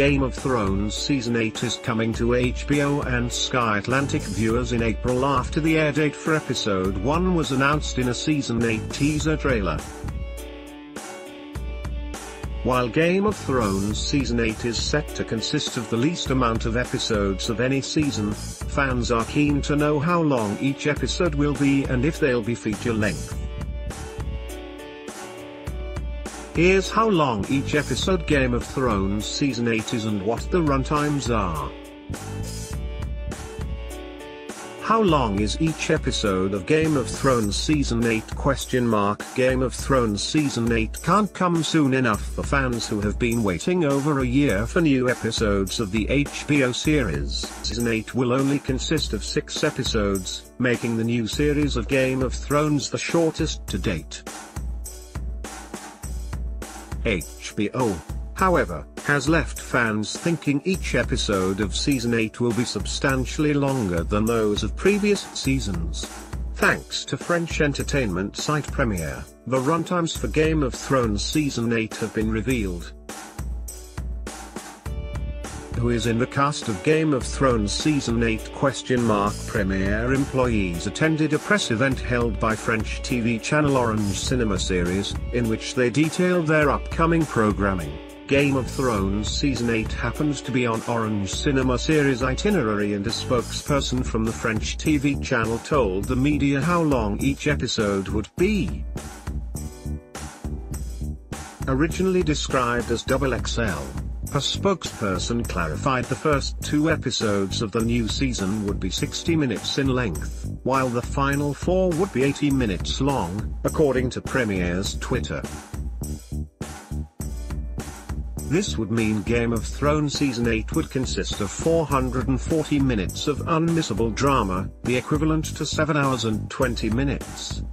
Game of Thrones Season 8 is coming to HBO and Sky Atlantic viewers in April after the air date for Episode 1 was announced in a Season 8 teaser trailer. While Game of Thrones Season 8 is set to consist of the least amount of episodes of any season, fans are keen to know how long each episode will be and if they'll be feature-length. Here's how long each episode Game of Thrones Season 8 is and what the runtimes are. How long is each episode of Game of Thrones Season 8? Game of Thrones Season 8 can't come soon enough for fans who have been waiting over a year for new episodes of the HBO series. Season 8 will only consist of 6 episodes, making the new series of Game of Thrones the shortest to date. HBO, however, has left fans thinking each episode of Season 8 will be substantially longer than those of previous seasons. Thanks to French entertainment site Premiere, the runtimes for Game of Thrones Season 8 have been revealed. Who is in the cast of Game of Thrones Season 8? Premiere employees attended a press event held by French TV channel Orange Cinema Series, in which they detailed their upcoming programming. Game of Thrones Season 8 happens to be on Orange Cinema Series itinerary, and a spokesperson from the French TV channel told the media how long each episode would be. Originally described as XXL, a spokesperson clarified the first 2 episodes of the new season would be 60 minutes in length, while the final 4 would be 80 minutes long, according to Premiere's Twitter. This would mean Game of Thrones Season 8 would consist of 440 minutes of unmissable drama, the equivalent to 7 hours and 20 minutes.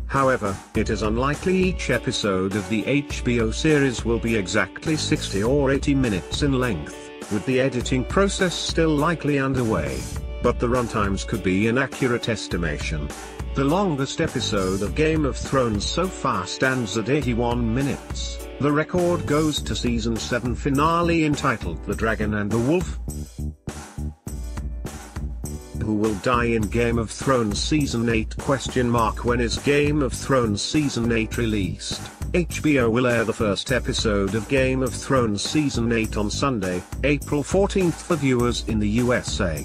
However, it is unlikely each episode of the HBO series will be exactly 60 or 80 minutes in length, with the editing process still likely underway. But the runtimes could be an accurate estimation. The longest episode of Game of Thrones so far stands at 81 minutes. The record goes to Season 7 finale entitled The Dragon and the Wolf. Who will die in Game of Thrones Season 8? When is Game of Thrones Season 8 released? HBO will air the first episode of Game of Thrones Season 8 on Sunday, April 14th for viewers in the USA.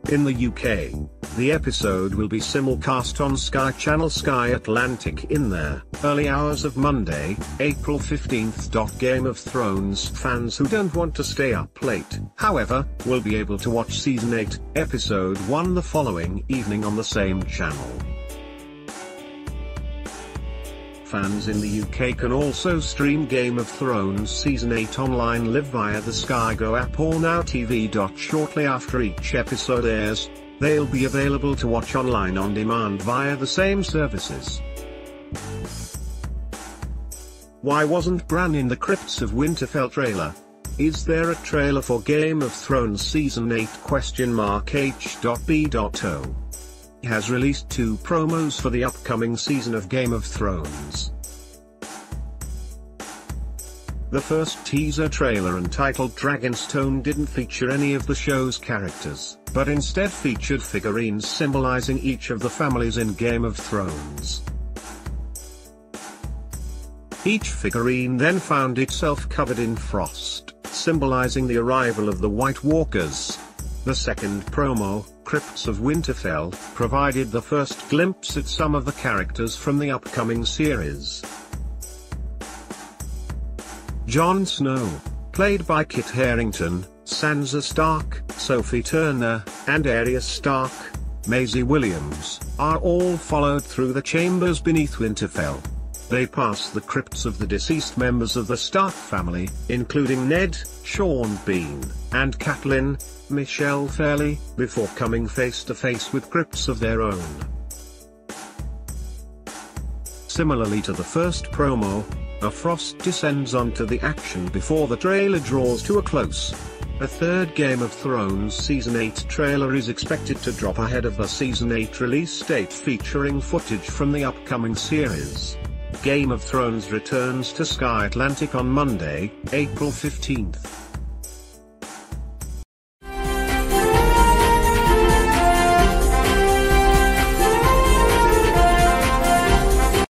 In the UK, the episode will be simulcast on Sky Channel Sky Atlantic in their early hours of Monday, April 15th. Game of Thrones fans who don't want to stay up late, however, will be able to watch Season 8, Episode 1 the following evening on the same channel. Fans in the UK can also stream Game of Thrones Season 8 online live via the Sky Go app or Now TV. Shortly after each episode airs, they'll be available to watch online on demand via the same services. Why wasn't Bran in the Crypts of Winterfell trailer? Is there a trailer for Game of Thrones Season 8? H.B.O. has released 2 promos for the upcoming season of Game of Thrones. The first teaser trailer, entitled Dragonstone, didn't feature any of the show's characters, but instead featured figurines symbolizing each of the families in Game of Thrones. Each figurine then found itself covered in frost, symbolizing the arrival of the White Walkers. The second promo, Crypts of Winterfell, provided the first glimpse at some of the characters from the upcoming series. Jon Snow, played by Kit Harington, Sansa Stark, Sophie Turner, and Arya Stark, Maisie Williams, are all followed through the chambers beneath Winterfell. They pass the crypts of the deceased members of the Stark family, including Ned, Sean Bean, and Catelyn, Michelle Fairley, before coming face to face with crypts of their own. Similarly to the first promo, a frost descends onto the action before the trailer draws to a close. A third Game of Thrones Season 8 trailer is expected to drop ahead of the Season 8 release date, featuring footage from the upcoming series. Game of Thrones returns to Sky Atlantic on Monday, April 15th.